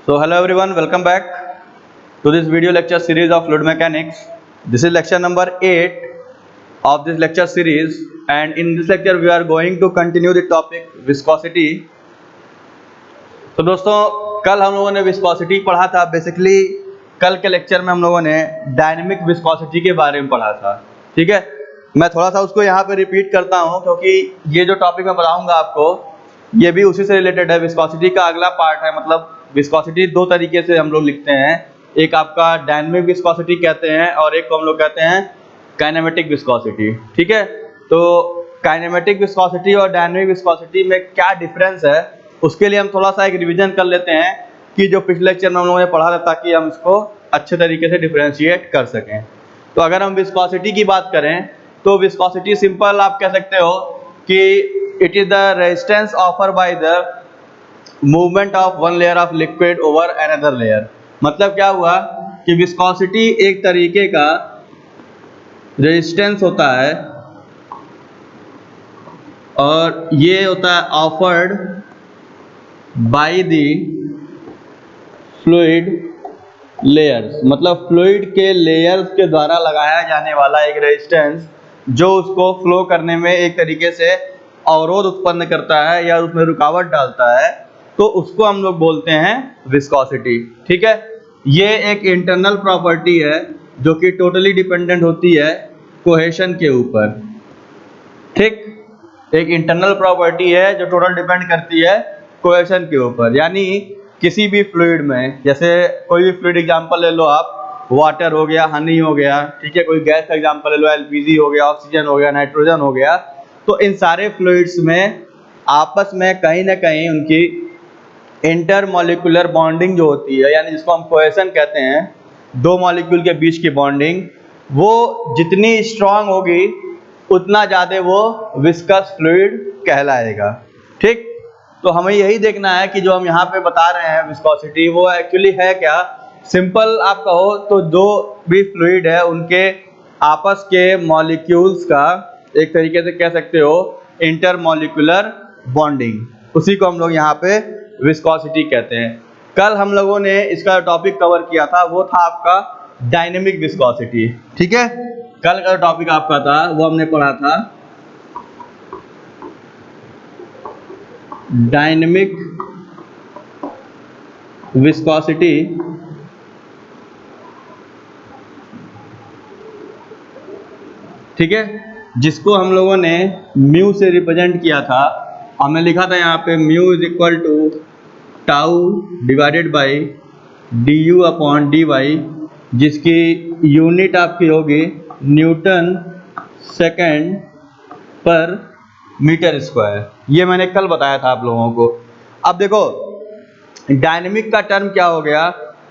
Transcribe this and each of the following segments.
So hello everyone, welcome back to this video lecture series of fluid mechanics. This is lecture number 8 of this lecture series, and in this lecture we are going to continue the topic viscosity. तो दोस्तों कल हम लोगों ने viscosity पढ़ा था। Basically कल के लेक्चर में हम लोगों ने डायनेमिक विस्कोसिटी के बारे में पढ़ा था। ठीक है, मैं थोड़ा सा उसको यहाँ पे रिपीट करता हूँ क्योंकि ये जो टॉपिक मैं बताऊँगा आपको ये भी उसी से रिलेटेड है। विस्कोसिटी का अगला पार्ट है। मतलब विस्कोसिटी दो तरीके से हम लोग लिखते हैं, एक आपका डायनेमिक विस्कोसिटी कहते हैं और एक को हम लोग कहते हैं काइनेमेटिक विस्कोसिटी। ठीक है, तो काइनेमेटिक विस्कोसिटी और डायनेमिक विस्कोसिटी में क्या डिफरेंस है उसके लिए हम थोड़ा सा एक रिवीजन कर लेते हैं कि जो पिछले लेक्चर में हम लोगों ने पढ़ा था, ताकि हम इसको अच्छे तरीके से डिफरेंशिएट कर सकें। तो अगर हम विस्कोसिटी की बात करें तो विस्कोसिटी सिंपल आप कह सकते हो कि it is the resistance offer by the movement of one layer of liquid over another layer. मतलब क्या हुआ कि विस्कोसिटी एक तरीके का रेजिस्टेंस होता है और ये होता है offered by the fluid layers. मतलब फ्लूइड के लेयर्स के द्वारा लगाया जाने वाला एक रेजिस्टेंस जो उसको फ्लो करने में एक तरीके से अवरोध उत्पन्न करता है या उसमें रुकावट डालता है, तो उसको हम लोग बोलते हैं विस्कोसिटी। ठीक है, ये एक इंटरनल प्रॉपर्टी है जो कि टोटली डिपेंडेंट होती है कोहेशन के ऊपर। ठीक, एक इंटरनल प्रॉपर्टी है जो टोटल डिपेंड करती है कोहेशन के ऊपर। यानी किसी भी फ्लूइड में, जैसे कोई भी फ्लूइड एग्जांपल ले लो आप, वाटर हो गया, हनी हो गया, ठीक है, कोई गैस का एग्जांपल ले लो, एलपीजी हो गया, ऑक्सीजन हो गया, नाइट्रोजन हो गया, तो इन सारे फ्लूइड्स में आपस में कहीं ना कहीं उनकी इंटरमॉलिक्यूलर बॉन्डिंग जो होती है, यानी जिसको हम कोहेशन कहते हैं, दो मॉलिक्यूल के बीच की बॉन्डिंग, वो जितनी स्ट्रांग होगी उतना ज़्यादा वो विस्कस फ्लूइड कहलाएगा। ठीक, तो हमें यही देखना है कि जो हम यहाँ पे बता रहे हैं विस्कोसिटी वो एक्चुअली है क्या। सिंपल आप कहो तो जो भी फ्लूइड है उनके आपस के मॉलिक्यूल्स का एक तरीके से कह सकते हो इंटरमॉलिक्यूलर बॉन्डिंग, उसी को हम लोग यहाँ पे विस्कोसिटी कहते हैं। कल हम लोगों ने इसका टॉपिक कवर किया था, वो था आपका डायनेमिक विस्कोसिटी। ठीक है, कल का टॉपिक आपका था वो हमने पढ़ा था डायनेमिक विस्कोसिटी। ठीक है, जिसको हम लोगों ने म्यू से रिप्रेजेंट किया था। हमने लिखा था यहाँ पे mu is equal to tau divided by d u upon d y, जिसकी यूनिट आपकी होगी newton second per metre square. ये मैंने कल बताया था आप लोगों को। अब देखो डायनेमिक का टर्म क्या हो गया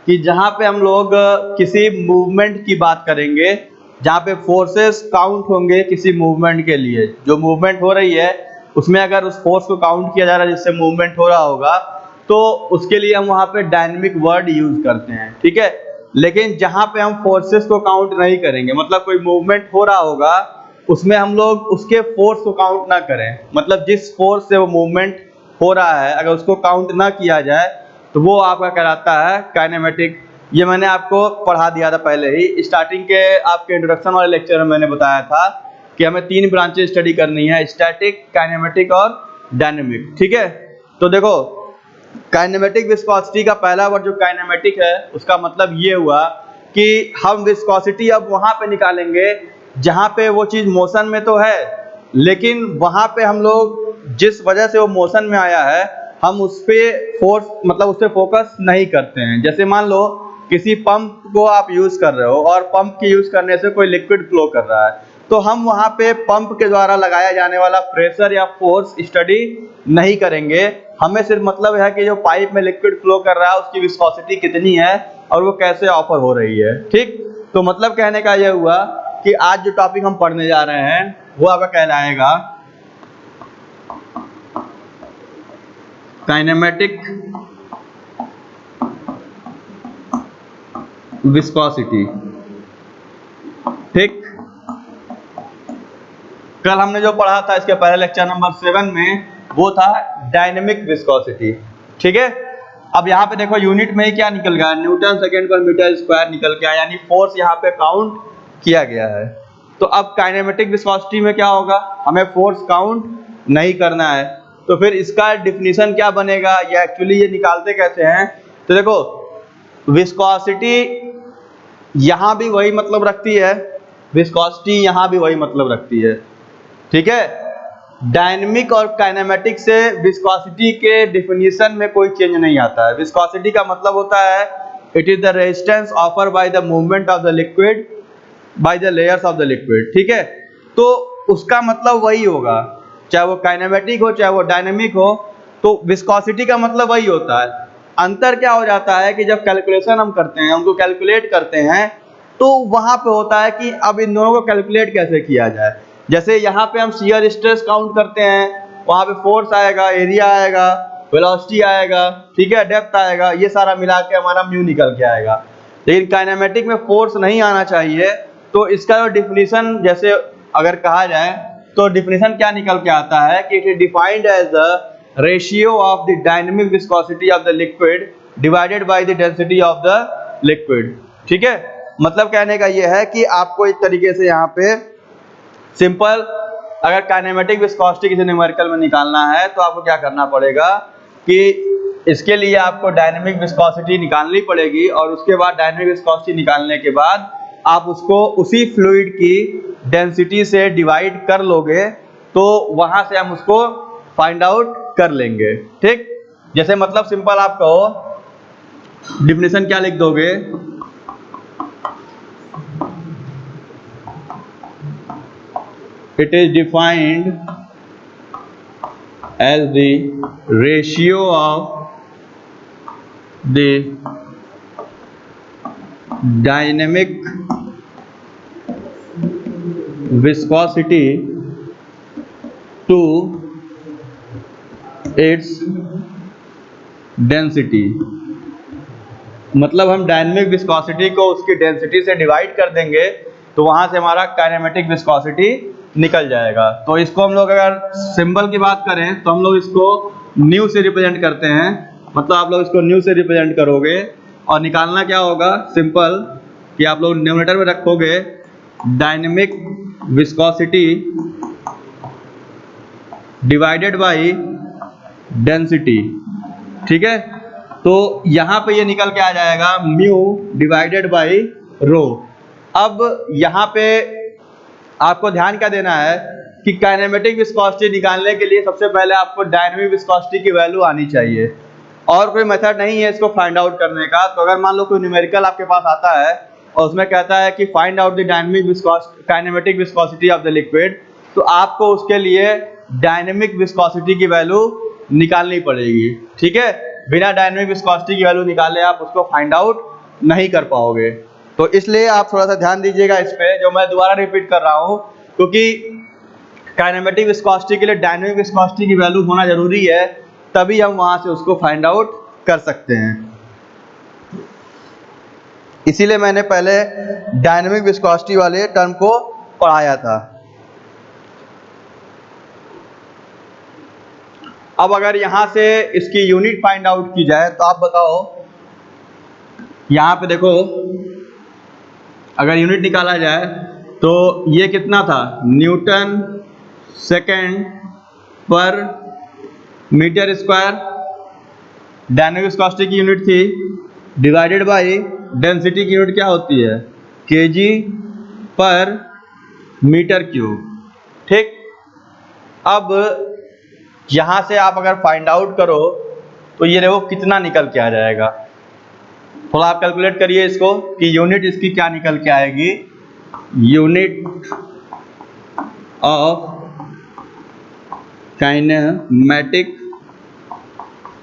कि जहाँ पे हम लोग किसी मूवमेंट की बात करेंगे, जहाँ पे फोर्सेस काउंट होंगे किसी मूवमेंट के लिए, जो मूवमेंट हो रही है उसमें अगर उस फोर्स को काउंट किया जा रहा है जिससे मूवमेंट हो रहा होगा, तो उसके लिए हम वहाँ पे डायनेमिक वर्ड यूज करते हैं। ठीक है, लेकिन जहाँ पे हम फोर्सेस को काउंट नहीं करेंगे, मतलब कोई मूवमेंट हो रहा होगा उसमें हम लोग उसके फोर्स को काउंट ना करें, मतलब जिस फोर्स से वो मूवमेंट हो रहा है अगर उसको काउंट ना किया जाए तो वो आपका कहलाता है काइनेमेटिक। ये मैंने आपको पढ़ा दिया था पहले ही, स्टार्टिंग के आपके इंट्रोडक्शन वाले लेक्चर में मैंने बताया था कि हमें तीन ब्रांचेस स्टडी करनी है, स्टैटिक, काइनेमेटिक और डायनेमिक। ठीक है, तो देखो काइनेमेटिक विस्कोसिटी का पहला वर्ड जो काइनेमेटिक है उसका मतलब ये हुआ कि हम विस्कोसिटी अब वहां पे निकालेंगे जहां पे वो चीज मोशन में तो है, लेकिन वहां पे हम लोग जिस वजह से वो मोशन में आया है हम उस पे फोर्स, मतलब उस पे फोकस नहीं करते हैं। जैसे मान लो किसी पंप को आप यूज कर रहे हो और पंप के यूज करने से कोई लिक्विड फ्लो कर रहा है, तो हम वहां पे पंप के द्वारा लगाया जाने वाला प्रेशर या फोर्स स्टडी नहीं करेंगे। हमें सिर्फ मतलब है कि जो पाइप में लिक्विड फ्लो कर रहा है उसकी विस्कोसिटी कितनी है और वो कैसे ऑफर हो रही है। ठीक, तो मतलब कहने का यह हुआ कि आज जो टॉपिक हम पढ़ने जा रहे हैं वो आपका कहलाएगा काइनेमेटिक विस्कोसिटी। ठीक, कल हमने जो पढ़ा था इसके पहले लेक्चर नंबर 7 में वो था डायनेमिक विस्कोसिटी। ठीक है, अब यहाँ पे देखो यूनिट में ही क्या निकल गया, Newton second per metre square निकल गया, यानी फोर्स यहाँ पे काउंट किया गया है। तो अब काइनेमेटिक विस्कोसिटी में क्या होगा, हमें फोर्स काउंट नहीं करना है, तो फिर इसका डिफिनीशन क्या बनेगा, ये एक्चुअली ये निकालते कैसे हैं। तो देखो विस्कोसिटी यहाँ भी वही मतलब रखती है, विस्कोसिटी यहाँ भी वही मतलब रखती है, ठीक है। डायनेमिक और काइनेमेटिक से विस्कोसिटी के डिफिनीशन में कोई चेंज नहीं आता है। विस्कोसिटी का मतलब होता है it is the resistance offer by the movement of the liquid by the layers of the liquid, ठीक है। तो उसका मतलब वही होगा, चाहे वो काइनेमेटिक हो चाहे वो डायनेमिक हो, तो विस्कोसिटी का मतलब वही होता है। अंतर क्या हो जाता है कि जब कैलकुलेशन हम करते हैं, उनको कैलकुलेट करते हैं, तो वहां पे होता है कि अब इन दोनों को कैलकुलेट कैसे किया जाए। जैसे यहाँ पे हम शियर स्ट्रेस काउंट करते हैं, वहां पे फोर्स आएगा, एरिया आएगा, वेलोसिटी आएगा, ठीक है, डेप्थ आएगा, ये सारा मिला के हमारा म्यू निकल के आएगा। लेकिन काइनेमेटिक में फोर्स नहीं आना चाहिए, तो इसका जो डिफिनीशन जैसे अगर कहा जाए तो डिफिनीशन क्या निकल के आता है कि it is defined as the ratio of the dynamic viscosity of the liquid divided by the density of the liquid, ठीक है। मतलब कहने का ये है कि आपको एक तरीके से यहाँ पे सिंपल, अगर काइनेमेटिक विस्कोसिटी किसी न्यूमेरिकल में निकालना है तो आपको क्या करना पड़ेगा कि इसके लिए आपको डायनेमिक विस्कोसिटी निकालनी पड़ेगी, और उसके बाद डायनेमिक विस्कोसिटी निकालने के बाद आप उसको उसी फ्लूइड की डेंसिटी से डिवाइड कर लोगे, तो वहां से हम उसको फाइंड आउट कर लेंगे, ठीक। जैसे मतलब सिंपल आप कहो, डिफिनेशन क्या लिख दोगे, it is defined as the ratio of the dynamic viscosity to its density। मतलब हम डायनेमिक विस्कोसिटी को उसकी डेंसिटी से डिवाइड कर देंगे, तो वहां से हमारा काइनेमेटिक विस्कोसिटी निकल जाएगा। तो इसको हम लोग अगर सिंबल की बात करें तो हम लोग इसको न्यू से रिप्रेजेंट करते हैं, मतलब आप लोग इसको न्यू से रिप्रेजेंट करोगे, और निकालना क्या होगा, सिंपल कि आप लोग न्यूमरेटर में रखोगे dynamic viscosity divided by density, ठीक है। तो यहाँ पे ये निकल के आ जाएगा म्यू डिवाइडेड बाय रो। अब यहाँ पे आपको ध्यान क्या देना है कि काइनेमेटिक विस्कोसिटी निकालने के लिए सबसे पहले आपको डायनेमिक विस्कोसिटी की वैल्यू आनी चाहिए, और कोई मेथड नहीं है इसको फाइंड आउट करने का। तो अगर मान लो कोई न्यूमेरिकल आपके पास आता है और उसमें कहता है कि find out the dynamic viscosity kinematic viscosity of the liquid, तो आपको उसके लिए डायनेमिक विस्कोसिटी की वैल्यू निकालनी पड़ेगी, ठीक है। बिना डायनेमिक विस्कोसिटी की वैल्यू निकाले आप उसको फाइंड आउट नहीं कर पाओगे। तो इसलिए आप थोड़ा सा ध्यान दीजिएगा इस पे, जो मैं दोबारा रिपीट कर रहा हूँ, क्योंकि काइनेमेटिक विस्कोसिटी के लिए डायनेमिक विस्कोसिटी की वैल्यू होना जरूरी है, तभी हम वहां से उसको फाइंड आउट कर सकते हैं। इसीलिए मैंने पहले डायनेमिक विस्कोसिटी वाले टर्म को पढ़ाया था। अब अगर यहां से इसकी यूनिट फाइंड आउट की जाए तो आप बताओ, यहां पे देखो अगर यूनिट निकाला जाए तो ये कितना था, Newton second per metre square dynamic viscosity की यूनिट थी, डिवाइडेड बाय डेंसिटी की यूनिट क्या होती है, केजी पर मीटर क्यूब, ठीक। अब यहां से आप अगर फाइंड आउट करो तो ये देखो कितना निकल के आ जाएगा। थोड़ा आप कैलकुलेट करिए इसको कि यूनिट इसकी क्या निकल के आएगी, यूनिट ऑफ काइनेमेटिक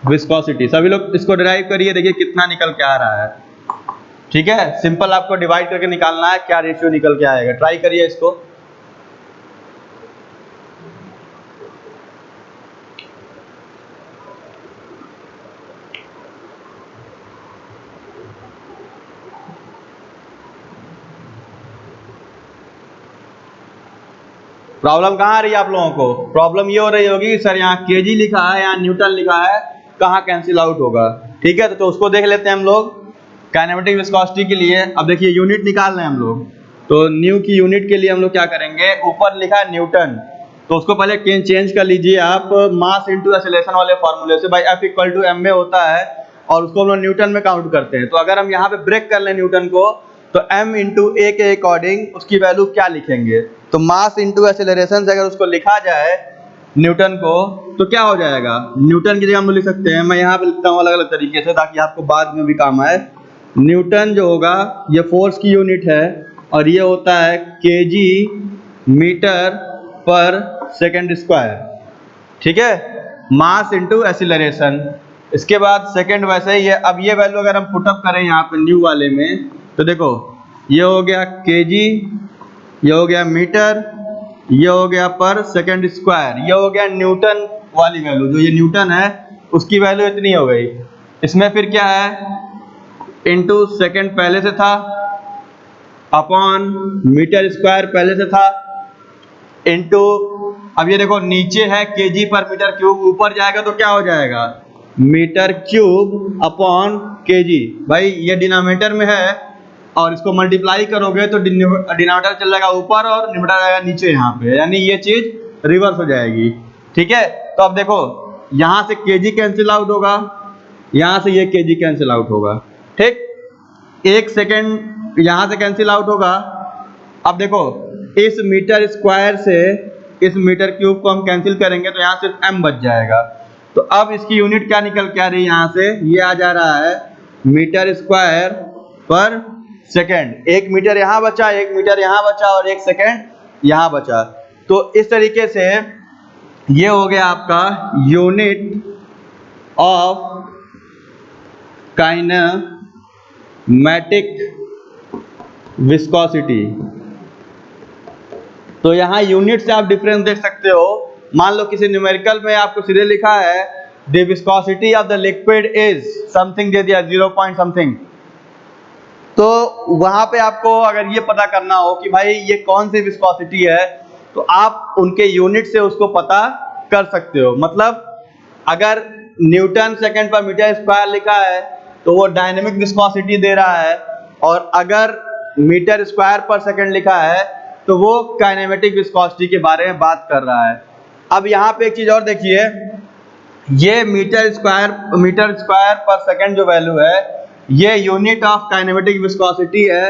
विस्कोसिटी। सभी लोग इसको डिराइव करिए, देखिए कितना निकल के आ रहा है, ठीक है। सिंपल आपको डिवाइड करके निकालना है, क्या रेशियो निकल के आएगा, ट्राई करिए इसको। प्रॉब्लम कहाँ आ रही है आप लोगों को, प्रॉब्लम ये हो रही होगी सर यहाँ केजी लिखा है, यहाँ न्यूटन लिखा है, कहाँ कैंसिल आउट होगा। ठीक है, तो उसको देख लेते हैं हम लोग काइनेमेटिक विस्कोसिटी के लिए। अब देखिए यूनिट निकाल रहे हैं हम लोग, तो न्यू की यूनिट के लिए हम लोग क्या करेंगे, ऊपर लिखा है न्यूटन, तो उसको पहले चेंज कर लीजिए आप मास इंटू एक्सेलरेशन वाले फॉर्मूले से। भाई F इक्वल टू एम में होता है और उसको हम लोग न्यूटन में काउंट करते हैं। तो अगर हम यहाँ पे ब्रेक कर लें न्यूटन को, तो m इंटू ए के अकॉर्डिंग उसकी वैल्यू क्या लिखेंगे, तो मास इंटू एक्सेलरेशन से अगर उसको लिखा जाए न्यूटन को तो क्या हो जाएगा, न्यूटन की जगह हम लोग लिख सकते हैं, मैं यहाँ पे लिखता हूँ अलग अलग तरीके से ताकि आपको बाद में भी काम आए। न्यूटन जो होगा ये फोर्स की यूनिट है और ये होता है केजी मीटर पर सेकंड स्क्वायर, ठीक है, मास इंटू एक्सीलरेशन। इसके बाद सेकंड वैसे ही है। अब ये वैल्यू अगर हम पुटअप करें यहाँ पे न्यू वाले में, तो देखो ये हो गया केजी, ये हो गया मीटर, ये हो गया पर सेकंड स्क्वायर, ये हो गया न्यूटन वाली वैल्यू, जो ये न्यूटन है उसकी वैल्यू इतनी हो गई। इसमें फिर क्या है, इंटू सेकंड पहले से था, अपॉन मीटर स्क्वायर पहले से था, इंटू अब ये देखो नीचे है केजी पर मीटर क्यूब, ऊपर जाएगा तो क्या हो जाएगा, मीटर क्यूब अपॉन केजी। भाई ये डिनोमिनेटर में है और इसको मल्टीप्लाई करोगे तो डिनोमिनेटर चल जाएगा ऊपर और न्यूमरेटर आएगा नीचे यहाँ पे, यानी ये चीज रिवर्स हो जाएगी, ठीक है। तो अब देखो यहाँ से केजी कैंसिल आउट होगा, यहाँ से ये केजी कैंसिल आउट होगा, ठीक, एक सेकेंड यहाँ से कैंसिल आउट होगा। अब देखो इस मीटर स्क्वायर से इस मीटर क्यूब को हम कैंसिल करेंगे तो यहाँ सिर्फ m बच जाएगा। तो अब इसकी यूनिट क्या निकल के आ रही है, यहाँ से ये आ जा रहा है मीटर स्क्वायर पर सेकेंड। एक मीटर यहाँ बचा, एक मीटर यहाँ बचा और एक सेकेंड यहाँ बचा। तो इस तरीके से ये हो गया आपका यूनिट ऑफ काइनेमेटिक विस्कोसिटी। तो यहाँ यूनिट से आप डिफरेंस देख सकते हो। मान लो किसी न्यूमेरिकल में आपको सीधे लिखा है the viscosity of the liquid is something, दे दिया 0 पॉइंट समथिंग, तो वहां पे आपको अगर ये पता करना हो कि भाई ये कौन सी विस्कोसिटी है, तो आप उनके यूनिट से उसको पता कर सकते हो। मतलब अगर न्यूटन सेकंड पर मीटर स्क्वायर लिखा है तो वो डायनेमिक विस्कोसिटी दे रहा है, और अगर मीटर स्क्वायर पर सेकंड लिखा है तो वो काइनेमेटिक विस्कोसिटी के बारे में बात कर रहा है। अब यहाँ पे एक चीज और देखिए, ये मीटर स्क्वायर पर सेकंड जो वैल्यू है ये यूनिट ऑफ काइनेमेटिक विस्कोसिटी है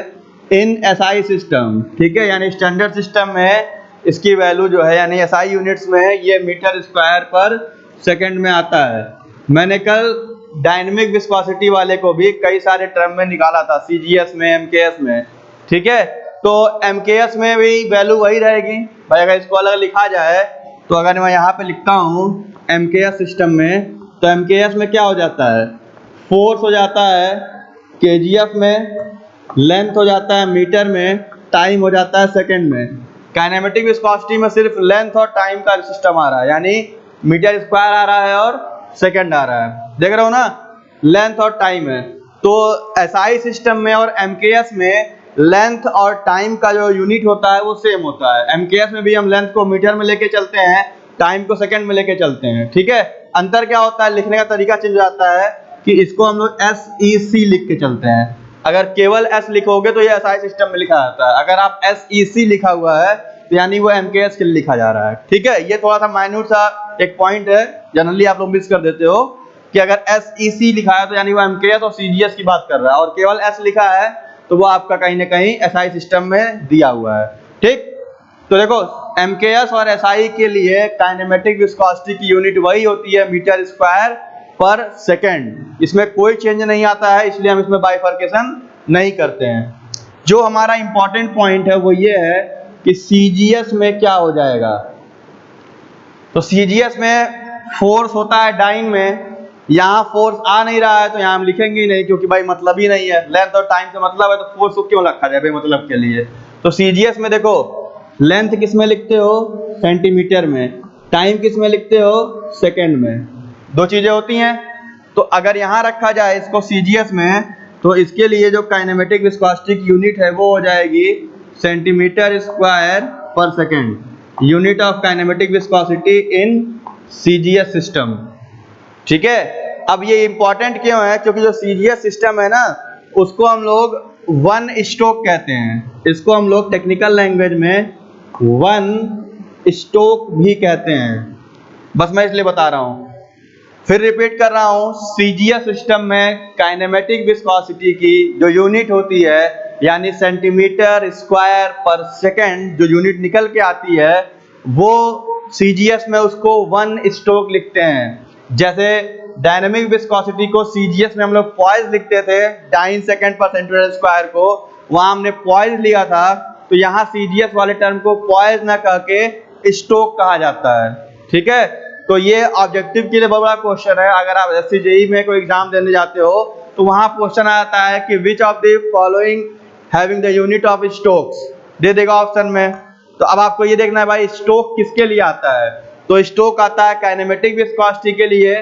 इन एसआई सिस्टम, ठीक है, यानी स्टैंडर्ड सिस्टम में इसकी वैल्यू जो है यानी एसआई यूनिट्स में ये मीटर स्क्वायर पर सेकंड में आता है। मैंने कल डायनेमिक विस्कोसिटी वाले को भी कई सारे टर्म में निकाला था, सीजीएस में, एमकेएस में, ठीक है। तो एमकेएस में भी वैल्यू वही रहेगी। भाई अगर इसको अलग लिखा जाए तो अगर मैं यहाँ पे लिखता हूँ एमकेएस सिस्टम में, तो एमकेएस में क्या हो जाता है, फोर्स हो जाता है केजीएफ में, लेंथ हो जाता है मीटर में, टाइम हो जाता है सेकंड में। काइनेमेटिक विस्कोसिटी में सिर्फ लेंथ और टाइम का सिस्टम आ रहा है, यानी मीटर स्क्वायर आ रहा है और सेकंड आ रहा है, देख रहे हो ना, लेंथ और टाइम है। तो एसआई सिस्टम में और एमकेएस में लेंथ और टाइम का जो यूनिट होता है वो सेम होता है। एमकेएस में भी हम लेंथ को मीटर में लेके चलते हैं, टाइम को सेकंड में लेके चलते हैं, ठीक है। अंतर क्या होता है, लिखने का तरीका चेंज हो जाता है कि इसको हम लोग SEC लिख के चलते हैं। अगर केवल S लिखोगे तो ये एसआई सिस्टम में लिखा जाता है, अगर आप SEC लिखा हुआ है तो यानी वो एमकेएस के लिए लिखा जा रहा है, ठीक है। ये थोड़ा सा माइन्यूट सा एक पॉइंट है, जनरली आप लोग मिस कर देते हो कि अगर SEC लिखा है तो यानी वो एमकेएस और सीजीएस की बात कर रहा है, और केवल S लिखा है तो वो आपका कहीं ना कहीं एसआई सिस्टम में दिया हुआ है, ठीक। तो देखो एमकेएस और एसआई के लिए काइनेमेटिक विस्कोसिटी की यूनिट वही होती है मीटर स्क्वायर पर सेकंड, इसमें कोई चेंज नहीं आता है, इसलिए हम इसमें बाइफर्केशन नहीं करते हैं। जो हमारा इंपॉर्टेंट पॉइंट है वो ये है कि सीजीएस में क्या हो जाएगा। तो सीजीएस में फोर्स होता है डाइन में, यहाँ फोर्स आ नहीं रहा है तो यहाँ हम लिखेंगे ही नहीं, क्योंकि भाई मतलब ही नहीं है, लेंथ और टाइम से मतलब है तो फोर्स को क्यों रखा जाए मतलब के लिए। तो सीजीएस में देखो लेंथ किस में लिखते हो, सेंटीमीटर में, टाइम किस में लिखते हो, सेकंड में, दो चीजें होती हैं। तो अगर यहाँ रखा जाए इसको सीजीएस में तो इसके लिए जो काइनेमेटिक विस्कोसिटी की यूनिट है वो हो जाएगी सेंटीमीटर स्क्वायर पर second, unit of kinematic viscosity in CGS system, ठीक है। अब ये इंपॉर्टेंट क्यों है, क्योंकि जो सीजीएस सिस्टम है ना उसको हम लोग वन स्ट्रोक कहते हैं, इसको हम लोग टेक्निकल लैंग्वेज में वन स्ट्रोक भी कहते हैं। बस मैं इसलिए बता रहा हूँ, फिर रिपीट कर रहा हूँ, सीजीएस सिस्टम में काइनेमेटिक विस्कोसिटी की जो यूनिट होती है यानी सेंटीमीटर स्क्वायर पर सेकेंड जो यूनिट निकल के आती है वो सीजीएस में उसको वन स्ट्रोक लिखते हैं। जैसे डायनेमिक विस्कोसिटी को सीजीएस में हम लोग पॉइज लिखते थे, डाइन सेकेंड पर सेंटीमीटर स्क्वायर को, वहां हमने पॉइज लिया था, तो यहाँ सीजीएस वाले टर्म को पॉइज ना कह के स्ट्रोक कहा जाता है। ठीक है, तो ये ऑब्जेक्टिव के लिए बहुत बड़ा क्वेश्चन है। अगर आप एससीजेई में कोई एग्जाम देने जाते हो तो वहां क्वेश्चन आता है कि which of the following having the unit of strokes, दे देगा ऑप्शन में। तो अब आपको ये देखना है भाई स्ट्रोक किसके लिए आता है, तो स्ट्रोक आता है काइनेमेटिक विस्कोसिटी के लिए,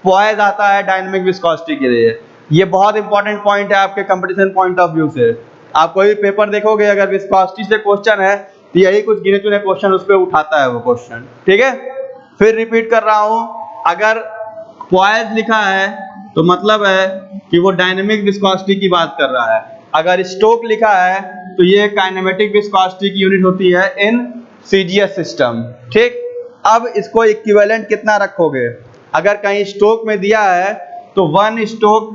पॉइज आता है डायनेमिक विस्कोसिटी के लिए। ये बहुत इंपॉर्टेंट पॉइंट है आपके कंपटीशन पॉइंट ऑफ व्यू से। आप कोई भी पेपर देखोगे अगर विस्कोसिटी से क्वेश्चन है तो यही कुछ गिने चुने क्वेश्चन उस पर उठाता है वो क्वेश्चन। ठीक है, फिर रिपीट कर रहा हूं, अगर पॉइज लिखा है तो मतलब है कि वो डायनेमिक विस्कोसिटी की बात कर रहा है, अगर स्ट्रोक लिखा है तो ये काइनेमेटिक विस्कोसिटी की यूनिट होती है इन सीजीएस सिस्टम। ठीक, अब इसको इक्विवेलेंट कितना रखोगे, अगर कहीं स्ट्रोक में दिया है तो वन स्ट्रोक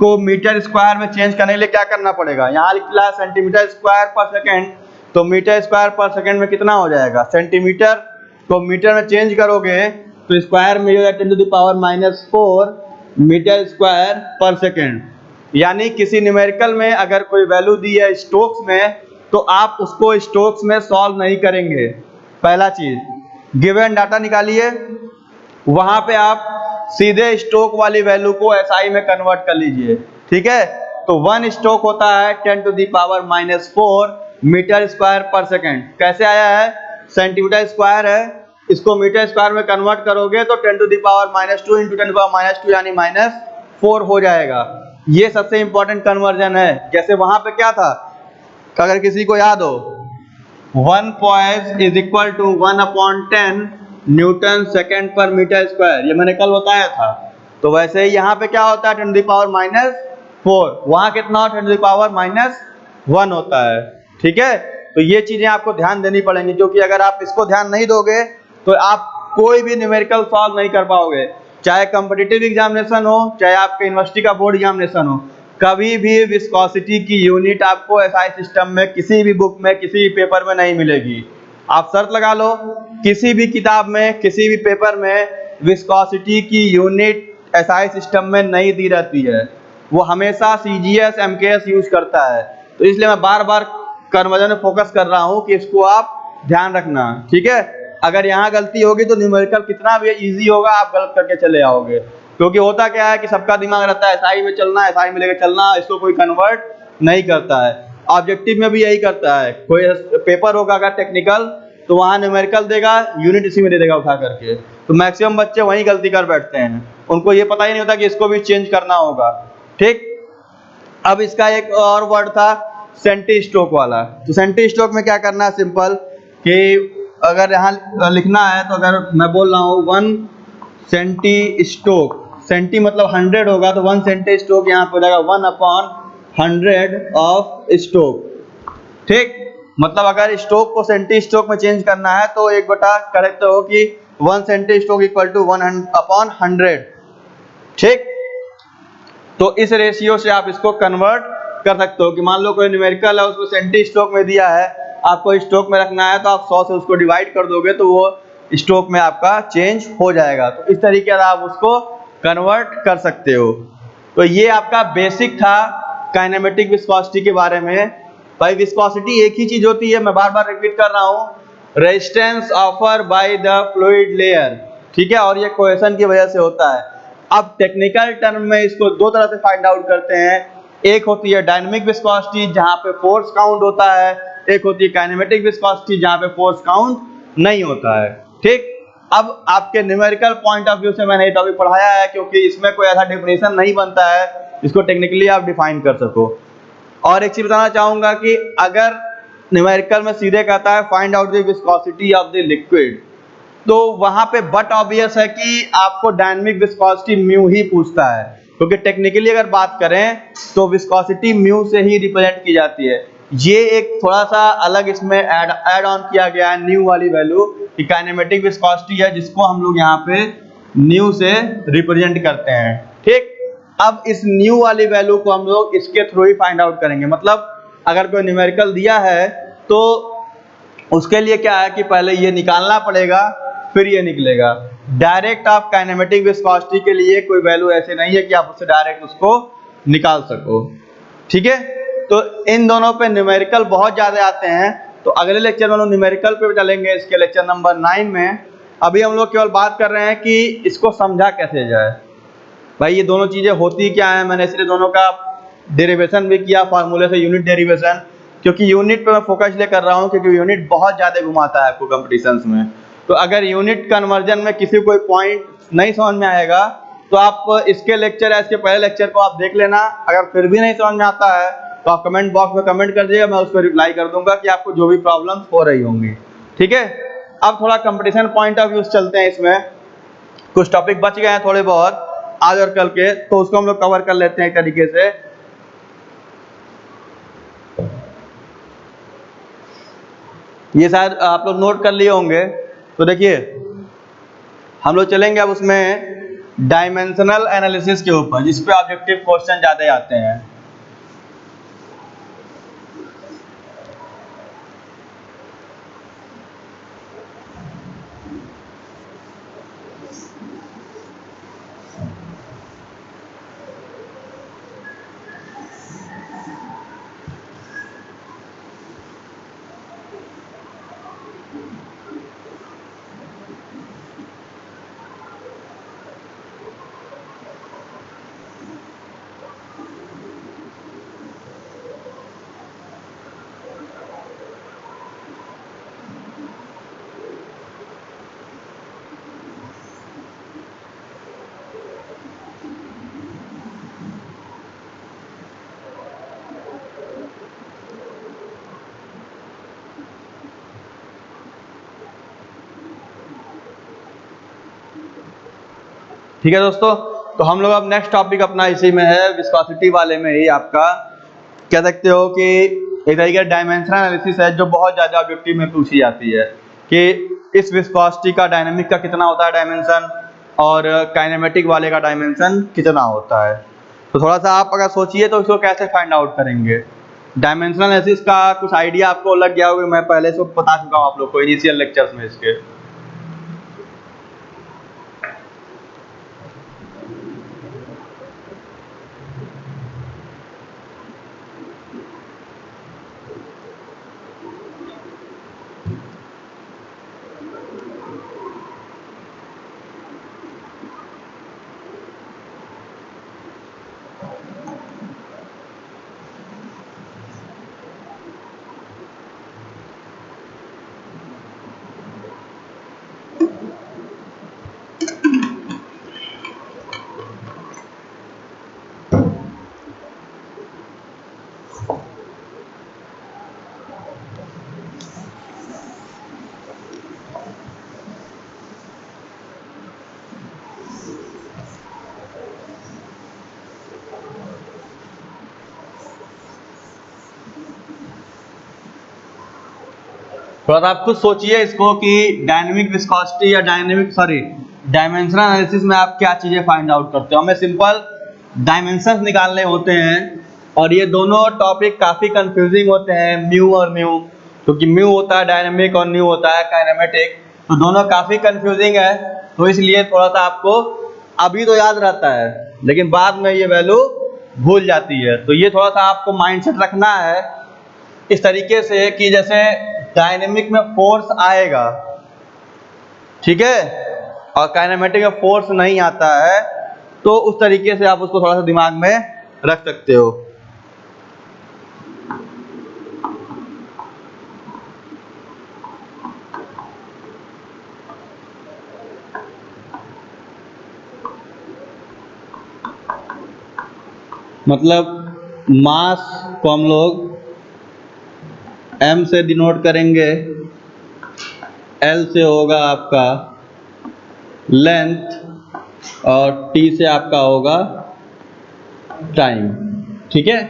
को मीटर स्क्वायर में चेंज करने के लिए क्या करना पड़ेगा, यहाँ लिखा है सेंटीमीटर स्क्वायर पर सेकेंड, तो मीटर स्क्वायर पर सेकेंड में कितना हो जाएगा, सेंटीमीटर को मीटर में चेंज करोगे तो स्क्वायर में हो जाएगा 10⁻⁴ मीटर स्क्वायर पर सेकेंड। यानी किसी न्यूमेरिकल में अगर कोई वैल्यू दी है स्ट्रोक्स में तो आप उसको स्ट्रोक्स में सॉल्व नहीं करेंगे। पहला चीज, गिवन डाटा निकालिए, वहां पे आप सीधे स्ट्रोक वाली वैल्यू को एसआई में कन्वर्ट कर लीजिए। ठीक है, तो वन स्ट्रोक होता है 10⁻⁴ मीटर स्क्वायर पर सेकेंड। कैसे आया है, सेंटीमीटर स्क्वायर है, इसको मीटर स्क्वायर में कन्वर्ट करोगे तो 10⁻² × 10⁻² यानी -4 हो जाएगा। ये सबसे इंपॉर्टेंट कन्वर्जन है। जैसे वहां पे क्या था, अगर किसी को याद हो, 1 poise is equal to 1/10 newton second per metre square, ये मैंने कल बताया था। तो वैसे ही यहाँ पे क्या होता है 10⁻⁴, वहां कितना 10⁻⁻1 होता है। ठीक है, तो ये चीजें आपको ध्यान देनी पड़ेंगी, क्योंकि अगर आप इसको ध्यान नहीं दोगे तो आप कोई भी न्यूमेरिकल सॉल्व नहीं कर पाओगे, चाहे कॉम्पिटिटिव एग्जामिनेशन हो चाहे आपके यूनिवर्सिटी का बोर्ड एग्जामिनेशन हो। कभी भी विस्कोसिटी की यूनिट आपको एसआई सिस्टम में किसी भी बुक में किसी भी पेपर में नहीं मिलेगी। आप शर्त लगा लो, किसी भी किताब में किसी भी पेपर में विस्कोसिटी की यूनिट एसआई सिस्टम में नहीं दी रहती है, वो हमेशा सीजीएस एमकेएस यूज करता है। तो इसलिए मैं बार बार कन्वर्जन में फोकस कर रहा हूँ कि इसको आप ध्यान रखना। ठीक है, अगर यहाँ गलती होगी तो न्यूमेरिकल कितना भी इजी होगा आप गलत करके चले आओगे, क्योंकि होता क्या है कि सबका दिमाग रहता है एसआई में चलना, एसआई में लेकर चलना, इसको कोई कन्वर्ट नहीं करता है। ऑब्जेक्टिव में भी यही करता है, कोई पेपर होगा अगर टेक्निकल तो वहाँ न्यूमेरिकल देगा, यूनिट इसी में दे देगा उठा करके, तो मैक्सिमम बच्चे वहीं गलती कर बैठते हैं, उनको ये पता ही नहीं होता कि इसको भी चेंज करना होगा। ठीक, अब इसका एक और वर्ड था सेंटी स्ट्रोक वाला। तो सेंटी स्ट्रोक में क्या करना है, सिंपल कि अगर यहाँ लिखना है तो अगर मैं बोल रहा हूँ 1 सेंटी स्ट्रोक, सेंटी मतलब 100 होगा, तो 1 सेंटी स्ट्रोक यहाँ पे हो जाएगा 1/100 ऑफ स्ट्रोक। ठीक, मतलब अगर स्ट्रोक को सेंटी स्ट्रोक में चेंज करना है तो एक बटा करेक्ट हो कि 1 सेंटी स्ट्रोक इक्वल टू 1/100। ठीक, तो इस रेशियो से आप इसको कन्वर्ट कर सकते हो कि मान लो कोई न्यूमेरिकल है उसको सेंटी स्ट्रोक में दिया है, आपको स्ट्रोक में रखना है तो आप 100 से उसको डिवाइड कर दोगे तो वो स्ट्रोक में आपका चेंज हो जाएगा। तो इस तरीके से आप उसको कन्वर्ट कर सकते हो। तो ये आपका बेसिक था काइनेमेटिक विस्कोसिटी के बारे में। भाई विस्कोसिटी एक ही चीज होती है, मैं बार बार रिपीट कर रहा हूँ, resistance offer by the fluid layer. ठीक है, और ये कोहेशन की वजह से होता है। अब टेक्निकल टर्म में इसको दो तरह से फाइंड आउट करते हैं, एक होती है डायनेमिक विस्कोसिटी जहां पे फोर्स काउंट होता है, एक होती है काइनेमेटिक विस्कोसिटी जहां पे फोर्स काउंट नहीं होता है। ठीक, अब आपके न्यूमेरिकल पॉइंट ऑफ व्यू से मैंने ये टॉपिक पढ़ाया है क्योंकि इसमें कोई ऐसा डेफिनेशन नहीं बनता है इसको टेक्निकली आप डिफाइन कर सको। और एक चीज बताना चाहूंगा कि अगर न्यूमेरिकल में सीधे कहता है find out the viscosity of the liquid, तो वहां पे बट ऑब्वियस है कि आपको डायनेमिक विस्कोसिटी म्यू ही पूछता है, क्योंकि टेक्निकली अगर बात करें तो विस्कोसिटी म्यू से ही रिप्रेजेंट की जाती है। ये एक थोड़ा सा अलग इसमें ऐड ऑन किया गया है न्यू वाली वैल्यू कि काइनेमेटिक विस्कोसिटी है जिसको हम लोग यहाँ पे न्यू से रिप्रेजेंट करते हैं। ठीक, अब इस न्यू वाली वैल्यू को हम लोग इसके थ्रू ही फाइंड आउट करेंगे। मतलब अगर कोई न्यूमेरिकल दिया है तो उसके लिए क्या है कि पहले ये निकालना पड़ेगा फिर ये निकलेगा। डायरेक्ट आप काइनेमेटिक विस्कोसिटी के लिए कोई वैल्यू ऐसे नहीं है कि आप उससे डायरेक्ट उसको निकाल सको। ठीक है, तो इन दोनों पे न्यूमेरिकल बहुत ज्यादा आते हैं, तो अगले लेक्चर में हम लोग न्यूमेरिकल पे चलेंगे, इसके लेक्चर नंबर 9 में। अभी हम लोग केवल बात कर रहे हैं कि इसको समझा कैसे जाए। भाई ये दोनों चीजें होती क्या है, मैंने इसलिए दोनों का डेरिवेशन भी किया फार्मूले से, यूनिट डेरिवेशन, क्योंकि यूनिट पे मैं फोकस इसलिए कर रहा हूँ क्योंकि यूनिट बहुत ज्यादा घुमाता है आपको कंपटीशंस में। तो अगर यूनिट कन्वर्जन में किसी कोई पॉइंट नहीं समझ में आएगा तो आप इसके लेक्चर या इसके पहले लेक्चर को आप देख लेना। अगर फिर भी नहीं समझ में आता है तो आप कमेंट बॉक्स में कमेंट कर दीजिएगा, मैं उस पर रिप्लाई कर दूंगा कि आपको जो भी प्रॉब्लम्स हो रही होंगी। ठीक है, अब थोड़ा कंपटीशन पॉइंट ऑफ व्यू चलते हैं। इसमें कुछ टॉपिक बच गए हैं थोड़े बहुत आज और कल के, तो उसको हम लोग कवर कर लेते हैं एक तरीके से। ये शायद आप लोग नोट कर लिए होंगे। तो देखिए हम लोग चलेंगे अब उसमें डायमेंशनल एनालिसिस के ऊपर, जिस पे ऑब्जेक्टिव क्वेश्चन ज्यादा आते हैं। ठीक है दोस्तों, तो हम लोग अब नेक्स्ट टॉपिक अपना इसी में है, विस्कोसिटी वाले में ही आपका कह सकते हो कि एक तरीके का डायमेंशनल एनालिसिस है जो बहुत ज्यादा ऑब्जेक्टिव में पूछी जाती है कि इस विस्कोसिटी का डायनेमिक का कितना होता है डायमेंशन और काइनेमेटिक वाले का डायमेंशन कितना होता है। तो थोड़ा सा आप अगर सोचिए तो इसको कैसे फाइंड आउट करेंगे। डायमेंशनल एनालिसिस का कुछ आइडिया आपको लग गया होगा, मैं पहले से बता चुका हूँ आप लोग को इनिशियल लेक्चर्स में इसके। थोड़ा सा आप खुद सोचिए इसको कि डायनेमिक विस्कोसिटी या डायमेंशनल एनालिसिस में आप क्या चीजें फाइंड आउट करते हो। हमें सिंपल डायमेंशंस निकालने होते हैं और ये दोनों टॉपिक काफी कंफ्यूजिंग होते हैं, म्यू और म्यू, क्योंकि म्यू होता है डायनेमिक और म्यू होता है काइनेमेटिक, तो दोनों काफी कंफ्यूजिंग है। तो इसलिए थोड़ा सा आपको अभी तो याद रहता है लेकिन बाद में ये वैल्यू भूल जाती है। तो ये थोड़ा सा आपको माइंडसेट रखना है इस तरीके से कि जैसे डायनेमिक में फोर्स आएगा, ठीक है, और काइनेमेटिक में फोर्स नहीं आता है, तो उस तरीके से आप उसको थोड़ा सा दिमाग में रख सकते हो। मतलब मास को हम लोग m से डिनोट करेंगे, L से होगा आपका लेंथ और टी से आपका होगा टाइम। ठीक है,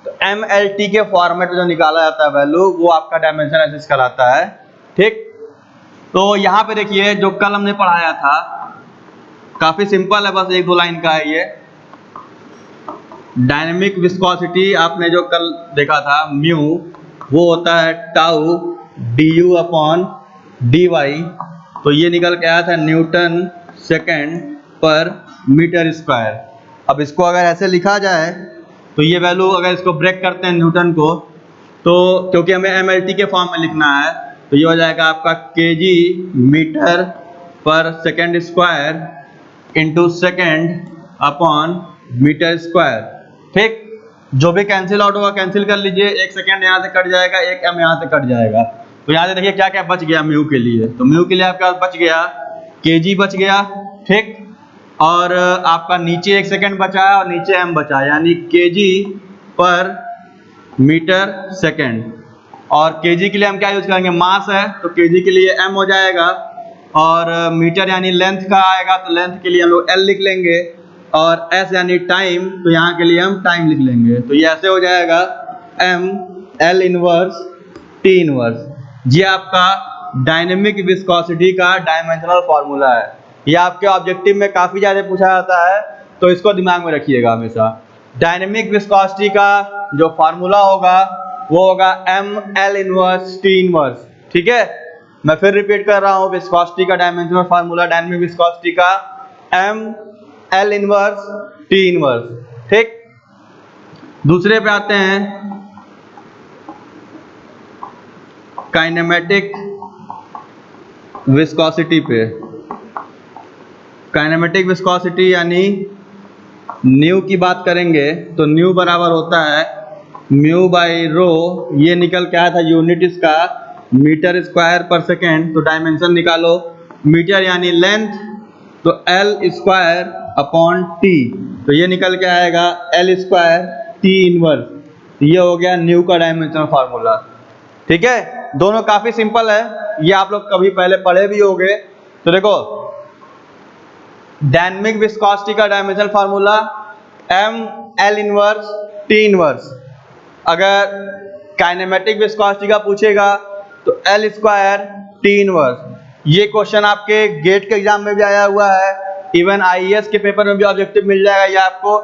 तो MLT के फॉर्मेट में जो निकाला जाता है वैल्यू, वो आपका डायमेंशन एनालिसिस कहलाता है। ठीक, तो यहाँ पे देखिए जो कल हमने पढ़ाया था काफी सिंपल है, बस 1-2 लाइन का है ये। डायनेमिक विस्कोसिटी आपने जो कल देखा था म्यू, वो होता है टाउ du अपॉन dy। तो ये निकल के आया था Newton second per metre square. अब इसको अगर ऐसे लिखा जाए तो ये वैल्यू अगर इसको ब्रेक करते हैं न्यूटन को, तो क्योंकि हमें MLT के फॉर्म में लिखना है, तो ये हो जाएगा आपका kg metre per second square into second upon metre square. ठीक, जो भी कैंसिल आउट होगा कैंसिल कर लीजिए, 1 सेकेंड यहाँ से कट जाएगा, 1 m यहाँ से कट जाएगा। तो यहाँ से देखिए क्या क्या बच गया म्यू के लिए, तो म्यू के लिए आपका बच गया kg बच गया। ठीक, और आपका नीचे 1 सेकेंड बचा है और नीचे m बचा है, यानी kg पर मीटर सेकेंड। और kg के लिए हम क्या यूज करेंगे, मास है तो kg के लिए m हो जाएगा, और मीटर यानी लेंथ का आएगा तो लेंथ के लिए हम लोग l लिख लेंगे, और s यानी टाइम, तो यहाँ के लिए हम टाइम लिख लेंगे। तो ये ऐसे हो जाएगा m l inverse t inverse. ये आपका डायनेमिक विस्कोसिटी का डायमेंशनल फॉर्मूला है। ये आपके ऑब्जेक्टिव में काफी ज्यादा पूछा जाता है, तो इसको दिमाग में रखिएगा हमेशा। डायनेमिक विस्कोसिटी का जो फार्मूला होगा वो होगा m l inverse t inverse. ठीक है, मैं फिर रिपीट कर रहा हूँ, विस्कोसिटी का डायमेंशनल फार्मूला डायनेमिक विस्कोसिटी का m l inverse t inverse. ठीक, दूसरे पे आते हैं काइनेमेटिक विस्कोसिटी पे। काइनेमेटिक विस्कोसिटी यानी न्यू की बात करेंगे तो न्यू बराबर होता है म्यू बाई रो। ये निकल के आया था यूनिट इसका मीटर स्क्वायर पर सेकेंड। तो डायमेंशन निकालो, मीटर यानी लेंथ, तो l स्क्वायर अपॉन t, तो ये निकल के आएगा l स्क्वायर t इनवर्स। ये हो गया न्यू का डायमेंशनल फार्मूला। ठीक है, दोनों काफी सिंपल है, ये आप लोग कभी पहले पढ़े भी होंगे। तो देखो डायनेमिक विस्कोसिटी का dimensional formula m l inverse t inverse. अगर काइनेमेटिक विस्कोसिटी का पूछेगा तो l स्क्वायर t इनवर्स। ये क्वेश्चन आपके गेट के एग्जाम में भी आया हुआ है, इवन IAS के पेपर में भी ऑब्जेक्टिव मिल जाएगा, ये आपको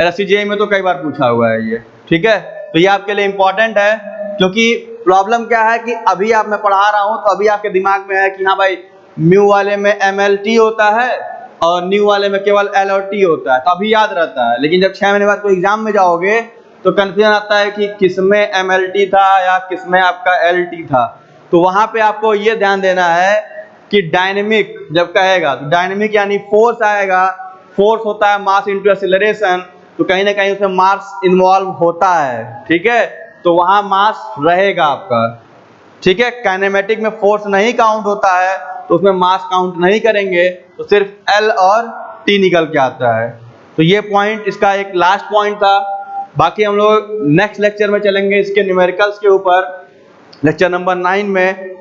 SCGI में तो कई बार पूछा हुआ है ये। ठीक है, तो ये आपके लिए इंपॉर्टेंट है, क्योंकि प्रॉब्लम क्या है कि अभी आप मैं पढ़ा रहा हूं तो अभी आपके दिमाग में है कि हाँ भाई म्यू वाले में MLT होता है और न्यू वाले में केवल L और T होता है, तो अभी याद रहता है। लेकिन जब 6 महीने बाद कोई एग्जाम में जाओगे तो कंफ्यूजन आता है कि किसमें MLT था या किसमें आपका LT था। तो वहां पे आपको ये ध्यान देना है कि डायनेमिक जब कहेगा तो डायनेमिक यानी फोर्स आएगा, फोर्स होता है मास इंटू एक्सीलरेशन, तो कहीं ना कहीं उसमें मास इन्वॉल्व होता है। ठीक है, तो वहां मास रहेगा आपका। ठीक है, काइनेमेटिक में फोर्स नहीं काउंट होता है तो उसमें मास काउंट नहीं करेंगे, तो सिर्फ L और T निकल के आता है। तो ये पॉइंट इसका एक लास्ट पॉइंट था। बाकी हम लोग नेक्स्ट लेक्चर में चलेंगे इसके न्यूमेरिकल्स के ऊपर, लेक्चर नंबर 9 में।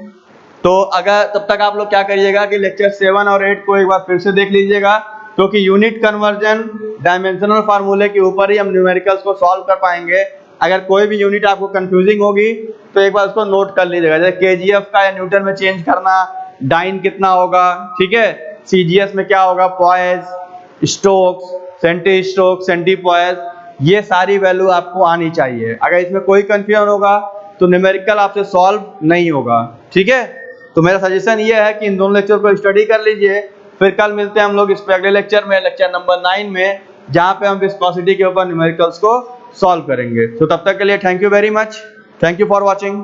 तो अगर तब तक आप लोग क्या करिएगा कि लेक्चर 7 और 8 को एक बार फिर से देख लीजिएगा, क्योंकि यूनिट कन्वर्जन डायमेंशनल फार्मूले के ऊपर ही हम न्यूमेरिकल्स को सॉल्व कर पाएंगे। अगर कोई भी यूनिट आपको कंफ्यूजिंग होगी तो एक बार उसको नोट कर लीजिएगा, जैसे KGF का या न्यूटन में चेंज करना, डाइन कितना होगा। ठीक है, CGS में क्या होगा, poise, stokes, centi stokes, centi poise, ये सारी वैल्यू आपको आनी चाहिए। अगर इसमें कोई कंफ्यूजन होगा तो न्यूमेरिकल आपसे सॉल्व नहीं होगा। ठीक है, तो मेरा सजेशन ये है कि इन दोनों लेक्चर को स्टडी कर लीजिए, फिर कल मिलते हैं हम लोग इस पे अगले लेक्चर में, लेक्चर नंबर 9 में, जहां पे हम विस्कोसिटी के ऊपर न्यूमेरिकल्स को सॉल्व करेंगे। तो तब तक के लिए thank you very much, thank you for watching.